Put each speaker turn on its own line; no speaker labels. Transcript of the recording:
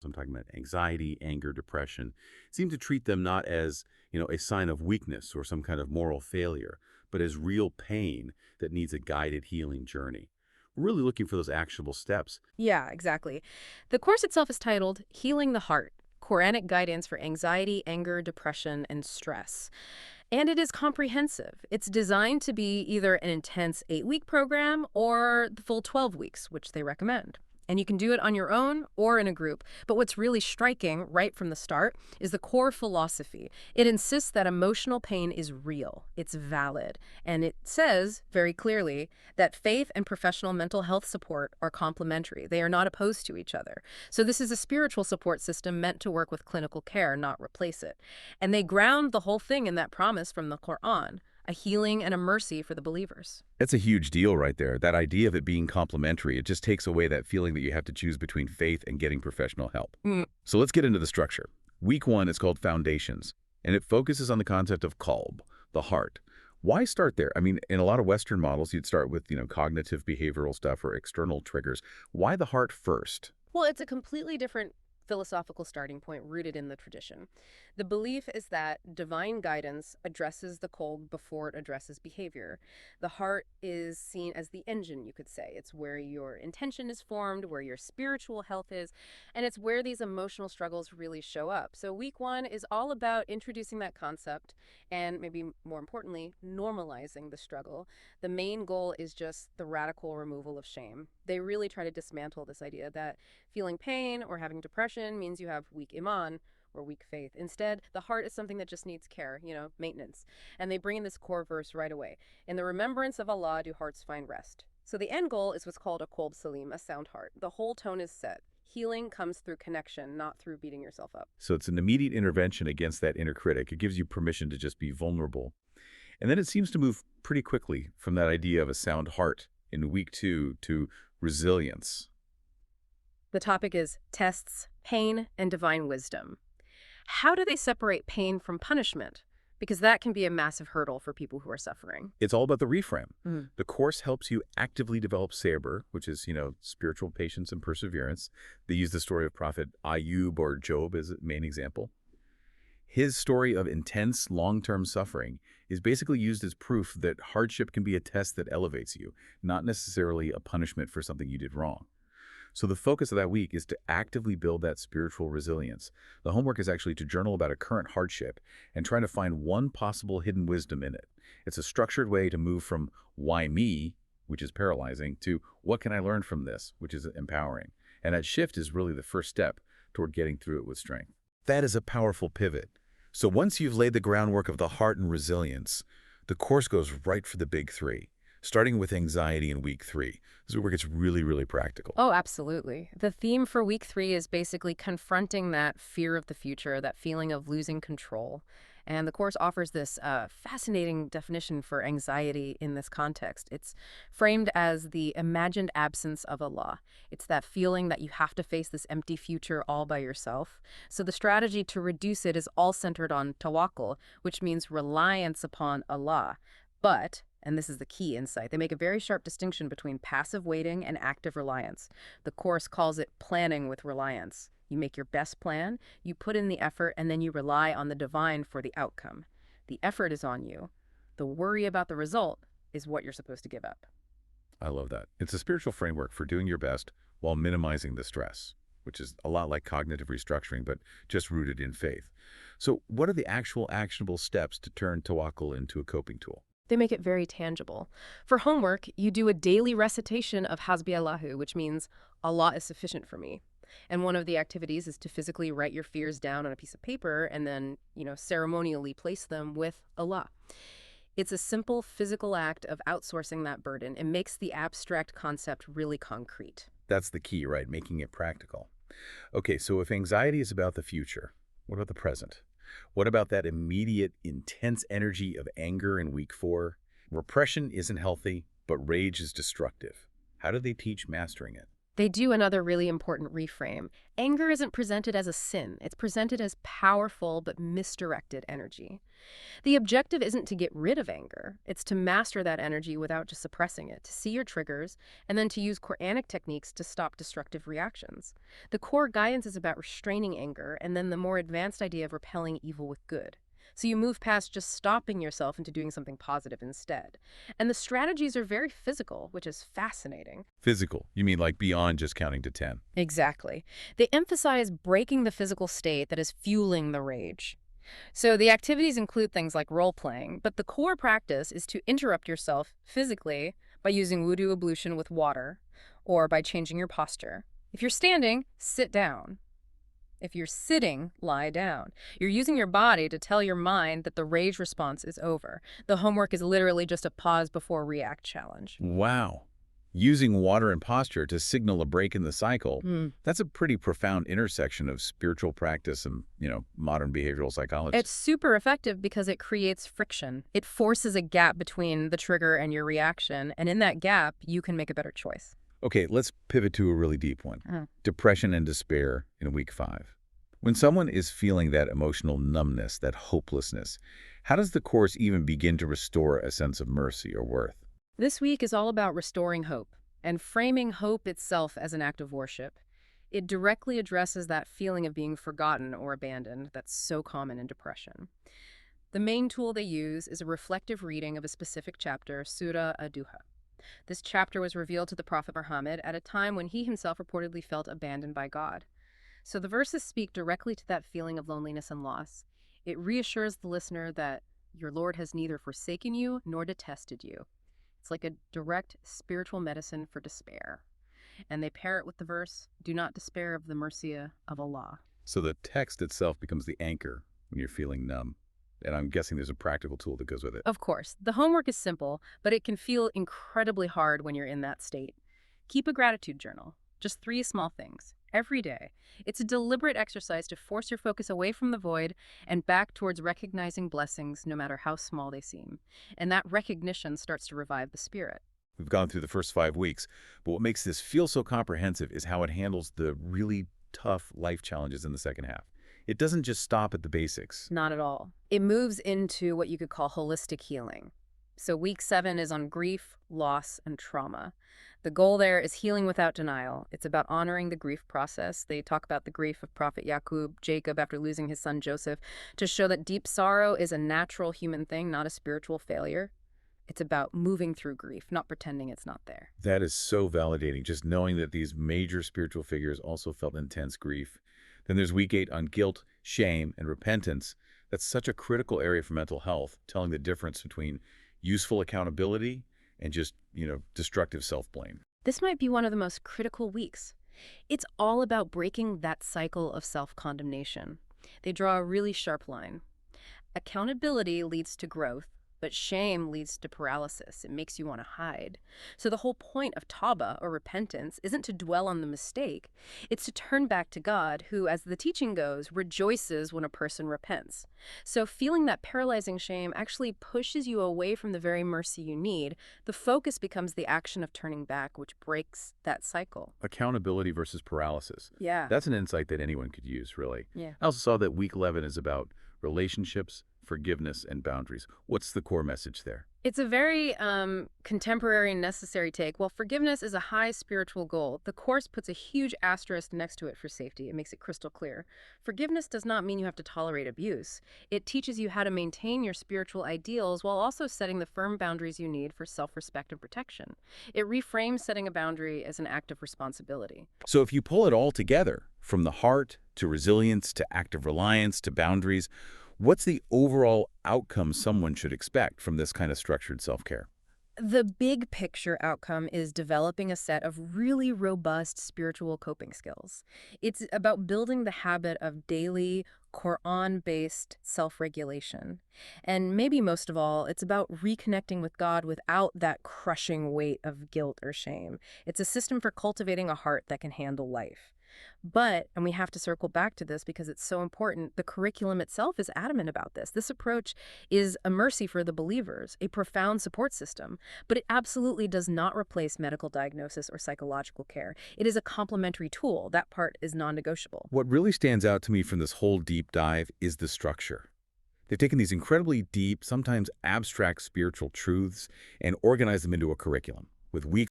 I'm talking about anxiety, anger, depression, seem to treat them not as, a sign of weakness or some kind of moral failure, but as real pain that needs a guided healing journey. We're really looking for those actionable steps.
Yeah, exactly. The course itself is titled Healing the Heart, Quranic Guidance for Anxiety, Anger, Depression, and Stress. And it is comprehensive. It's designed to be either an intense 8-week program or the full 12 weeks, which they recommend. And you can do it on your own or in a group. But what's really striking right from the start is the core philosophy. It insists that emotional pain is real, it's valid. And it says very clearly that faith and professional mental health support are complementary. They are not opposed to each other. So this is a spiritual support system meant to work with clinical care, not replace it. And they ground the whole thing in that promise from the Quran, a healing and a mercy for the believers.
That's a huge deal right there. That idea of it being complementary, it just takes away that feeling that you have to choose between faith and getting professional help. So let's get into the structure. Week 1 is called Foundations, and it focuses on the concept of qalb, the heart. Why start there? I mean, in a lot of Western models, you'd start with, cognitive behavioral stuff or external triggers. Why the heart first?
Well, it's a completely different philosophical starting point rooted in the tradition. The belief is that divine guidance addresses the cold before it addresses behavior. The heart is seen as the engine, you could say. It's where your intention is formed, where your spiritual health is, and it's where these emotional struggles really show up. So week 1 is all about introducing that concept and, maybe more importantly, normalizing the struggle. The main goal is just the radical removal of shame. They really try to dismantle this idea that feeling pain or having depression means you have weak iman or weak faith. Instead, the heart is something that just needs care, maintenance. And they bring in this core verse right away. In the remembrance of Allah do hearts find rest. So the end goal is what's called a kolb salim, a sound heart. The whole tone is set. Healing comes through connection, not through beating yourself up.
So it's an immediate intervention against that inner critic. It gives you permission to just be vulnerable. And then it seems to move pretty quickly from that idea of a sound heart in week 2 to resilience.
The topic is tests, pain, and divine wisdom. How do they separate pain from punishment? Because that can be a massive hurdle for people who are suffering.
It's all about the reframe.
Mm.
The course helps you actively develop sabr, which is, spiritual patience and perseverance. They use the story of Prophet Ayub or Job as a main example. His story of intense, long-term suffering is basically used as proof that hardship can be a test that elevates you, not necessarily a punishment for something you did wrong. So the focus of that week is to actively build that spiritual resilience. The homework is actually to journal about a current hardship and trying to find one possible hidden wisdom in it. It's a structured way to move from why me, which is paralyzing, to what can I learn from this, which is empowering. And that shift is really the first step toward getting through it with strength. That is a powerful pivot. So once you've laid the groundwork of the heart and resilience, the course goes right for the big 3. Starting with anxiety in week 3. This is where it gets really, really practical.
Oh, absolutely. The theme for week 3 is basically confronting that fear of the future, that feeling of losing control. And the course offers this fascinating definition for anxiety in this context. It's framed as the imagined absence of Allah. It's that feeling that you have to face this empty future all by yourself. So the strategy to reduce it is all centered on tawakkul, which means reliance upon Allah. But, and this is the key insight, they make a very sharp distinction between passive waiting and active reliance. The course calls it planning with reliance. You make your best plan, you put in the effort, and then you rely on the divine for the outcome. The effort is on you. The worry about the result is what you're supposed to give up.
I love that. It's a spiritual framework for doing your best while minimizing the stress, which is a lot like cognitive restructuring, but just rooted in faith. So what are the actual actionable steps to turn tawakkul into a coping tool?
They make it very tangible. For homework, you do a daily recitation of Hasbi Allahu, which means Allah is sufficient for me. And one of the activities is to physically write your fears down on a piece of paper and then, ceremonially place them with Allah. It's a simple physical act of outsourcing that burden. It makes the abstract concept really concrete.
That's the key, right? Making it practical. Okay, so if anxiety is about the future, what about the present? What about that immediate, intense energy of anger in week 4? Repression isn't healthy, but rage is destructive. How do they teach mastering it?
They do another really important reframe. Anger isn't presented as a sin. It's presented as powerful but misdirected energy. The objective isn't to get rid of anger. It's to master that energy without just suppressing it, to see your triggers, and then to use Quranic techniques to stop destructive reactions. The core guidance is about restraining anger, and then the more advanced idea of repelling evil with good. So you move past just stopping yourself into doing something positive instead. And the strategies are very physical, which is fascinating.
Physical? You mean like beyond just counting to 10?
Exactly. They emphasize breaking the physical state that is fueling the rage. So the activities include things like role-playing, but the core practice is to interrupt yourself physically by using wudu ablution with water or by changing your posture. If you're standing, sit down. If you're sitting, lie down. You're using your body to tell your mind that the rage response is over. The homework is literally just a pause before react challenge.
Wow. Using water and posture to signal a break in the cycle, that's a pretty profound intersection of spiritual practice and, modern behavioral psychology.
It's super effective because it creates friction. It forces a gap between the trigger and your reaction, and in that gap, you can make a better choice.
Okay, let's pivot to a really deep one. Depression and despair in week 5. When someone is feeling that emotional numbness, that hopelessness, how does the Course even begin to restore a sense of mercy or worth?
This week is all about restoring hope and framing hope itself as an act of worship. It directly addresses that feeling of being forgotten or abandoned that's so common in depression. The main tool they use is a reflective reading of a specific chapter, Surah Ad-Duha. This chapter was revealed to the Prophet Muhammad at a time when he himself reportedly felt abandoned by God. So the verses speak directly to that feeling of loneliness and loss. It reassures the listener that your Lord has neither forsaken you nor detested you. It's like a direct spiritual medicine for despair. And they pair it with the verse, do not despair of the mercy of Allah.
So the text itself becomes the anchor when you're feeling numb. And I'm guessing there's a practical tool that goes with it.
Of course, the homework is simple, but it can feel incredibly hard when you're in that state. Keep a gratitude journal, just 3 small things, every day. It's a deliberate exercise to force your focus away from the void and back towards recognizing blessings, no matter how small they seem. And that recognition starts to revive the spirit.
We've gone through the first 5 weeks, but what makes this feel so comprehensive is how it handles the really tough life challenges in the second half. It doesn't just stop at the basics.
Not at all. It moves into what you could call holistic healing. So week 7 is on grief, loss, and trauma. The goal there is healing without denial. It's about honoring the grief process. They talk about the grief of Prophet Jacob after losing his son Joseph, to show that deep sorrow is a natural human thing, not a spiritual failure. It's about moving through grief, not pretending it's not there.
That is so validating, just knowing that these major spiritual figures also felt intense grief. Then there's week 8 on guilt, shame, and repentance. That's such a critical area for mental health, telling the difference between useful accountability and just, destructive self-blame.
This might be one of the most critical weeks. It's all about breaking that cycle of self-condemnation. They draw a really sharp line. Accountability leads to growth, but shame leads to paralysis. It makes you want to hide. So the whole point of tawbah, or repentance, isn't to dwell on the mistake. It's to turn back to God, who, as the teaching goes, rejoices when a person repents. So feeling that paralyzing shame actually pushes you away from the very mercy you need. The focus becomes the action of turning back, which breaks that cycle.
Accountability versus paralysis.
Yeah.
That's an insight that anyone could use, really.
Yeah.
I also saw that week 11 is about relationships, forgiveness, and boundaries. What's the core message there?
It's a very contemporary and necessary take. While forgiveness is a high spiritual goal, the Course puts a huge asterisk next to it for safety. It makes it crystal clear. Forgiveness does not mean you have to tolerate abuse. It teaches you how to maintain your spiritual ideals while also setting the firm boundaries you need for self-respect and protection. It reframes setting a boundary as an act of responsibility.
So if you pull it all together, from the heart to resilience to active reliance to boundaries, what's the overall outcome someone should expect from this kind of structured self-care?
The big picture outcome is developing a set of really robust spiritual coping skills. It's about building the habit of daily, Quran-based self-regulation. And maybe most of all, it's about reconnecting with God without that crushing weight of guilt or shame. It's a system for cultivating a heart that can handle life. But, and we have to circle back to this because it's so important, the curriculum itself is adamant about this. This approach is a mercy for the believers, a profound support system, but it absolutely does not replace medical diagnosis or psychological care. It is a complementary tool. That part is non-negotiable.
What really stands out to me from this whole deep dive is the structure. They've taken these incredibly deep, sometimes abstract spiritual truths and organized them into a curriculum with week